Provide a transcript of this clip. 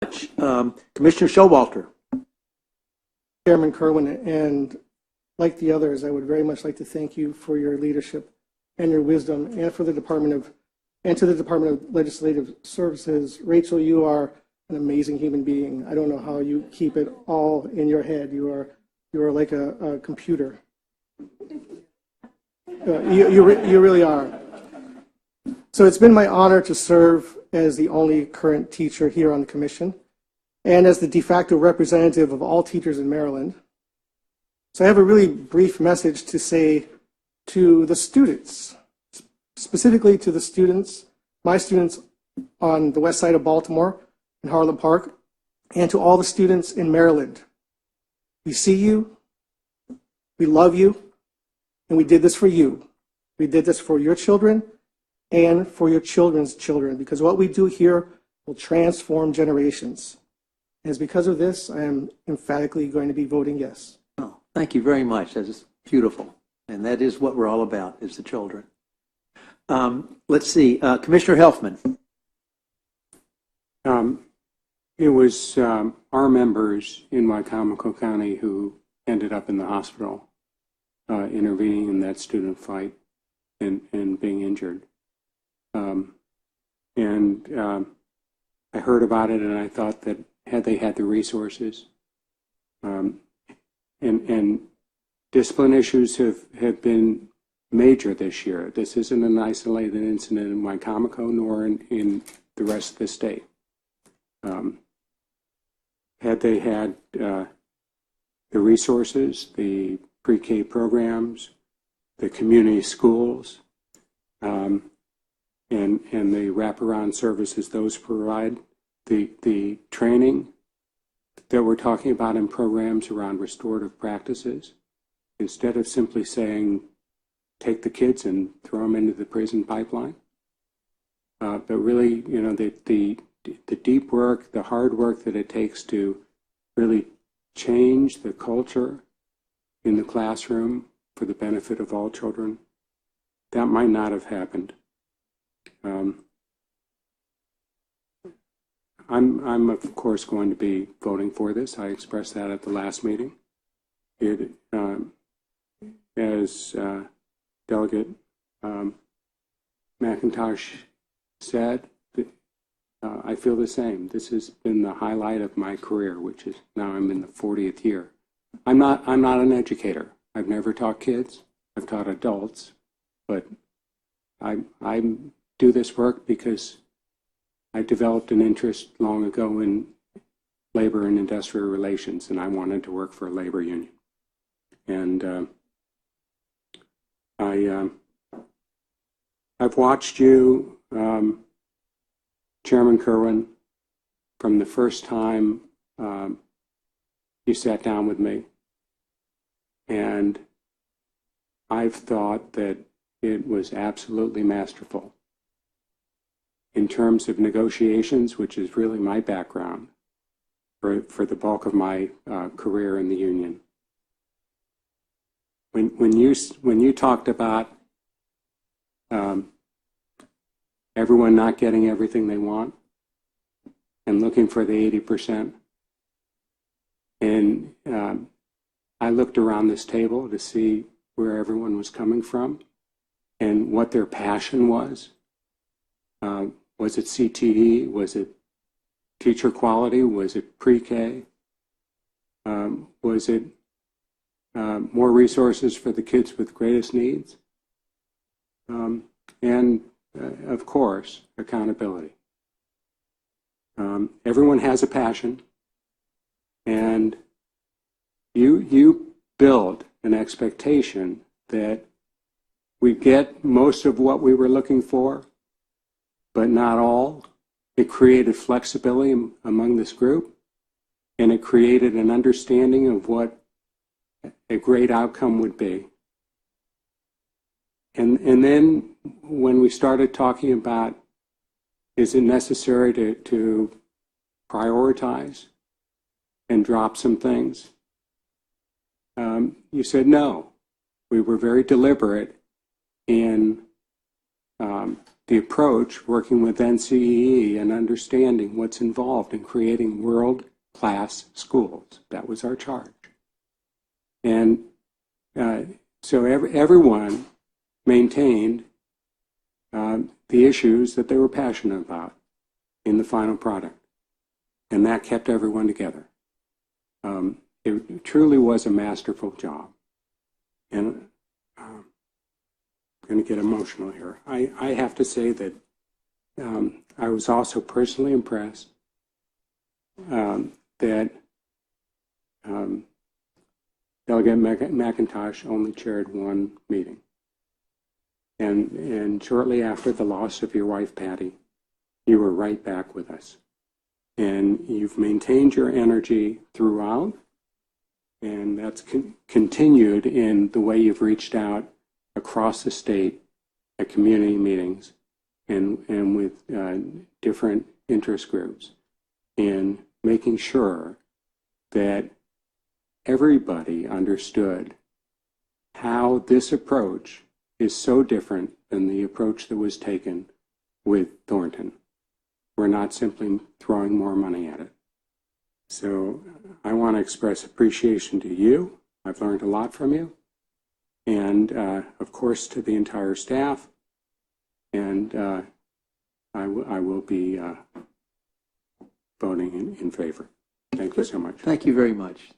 Commissioner Showalter. Chairman Kirwan, and like the others, I would very much like to thank you for your leadership and your wisdom, and to the Department of Legislative Services. Rachel, you are an amazing human being. I don't know how you keep it all in your head. You are like a computer. You really are. So it's been my honor to serve as the only current teacher here on the commission, and as the de facto representative of all teachers in Maryland. So I have a really brief message to say to the students, specifically to the students, my students on the west side of Baltimore in Harlem Park, and to all the students in Maryland. We see you, we love you, and we did this for you. We did this for your children and for your children's children, because what we do here will transform generations. And it's because of this, I am emphatically going to be voting yes. Oh, thank you very much. That is beautiful. And that is what we're all about, is the children. Let's see, Commissioner Helfman. It was our members in Wycomico County who ended up in the hospital intervening in that student fight and being injured. I heard about it, and I thought that had they had the resources, and discipline issues have been major this year. This isn't an isolated incident in Wycomico nor in the rest of the state. Had they had the resources, the pre-K programs, the community schools, and the wraparound services those provide, the training that we're talking about in programs around restorative practices, instead of simply saying, take the kids and throw them into the prison pipeline. But really, you know, the deep work, the hard work that it takes to really change the culture in the classroom for the benefit of all children, that might not have happened. I'm of course going to be voting for this. I expressed that at the last meeting. As Delegate McIntosh said, I feel the same. This has been the highlight of my career, which is now I'm in the 40th year. I'm not an educator. I've never taught kids. I've taught adults, but I do this work because I developed an interest long ago in labor and industrial relations, and I wanted to work for a labor union. And I've watched you, Chairman Kirwan, from the first time you sat down with me, and I've thought that it was absolutely masterful in terms of negotiations, which is really my background for the bulk of my career in the union. When you talked about everyone not getting everything they want and looking for the 80%, and I looked around this table to see where everyone was coming from and what their passion was. Was it CTE? Was it teacher quality? Was it pre-K? Was it more resources for the kids with greatest needs? And of course, accountability. Everyone has a passion, and you build an expectation that we get most of what we were looking for, but not all. It created flexibility among this group, and it created an understanding of what a great outcome would be. And then when we started talking about, is it necessary to prioritize and drop some things, you said no. We were very deliberate in the approach, working with NCEE and understanding what's involved in creating world-class schools. That was our charge. And so everyone maintained the issues that they were passionate about in the final product. And that kept everyone together. It truly was a masterful job. And I'm going to get emotional here. I have to say that I was also personally impressed that Delegate McIntosh only chaired one meeting. And shortly after the loss of your wife, Patty, you were right back with us. And you've maintained your energy throughout, and that's continued in the way you've reached out across the state at community meetings and with different interest groups in making sure that everybody understood how this approach is so different than the approach that was taken with Thornton. We're not simply throwing more money at it. So I want to express appreciation to you. I've learned a lot from you. And of course to the entire staff. And I will be voting in favor. Thank you so much. Thank you very much.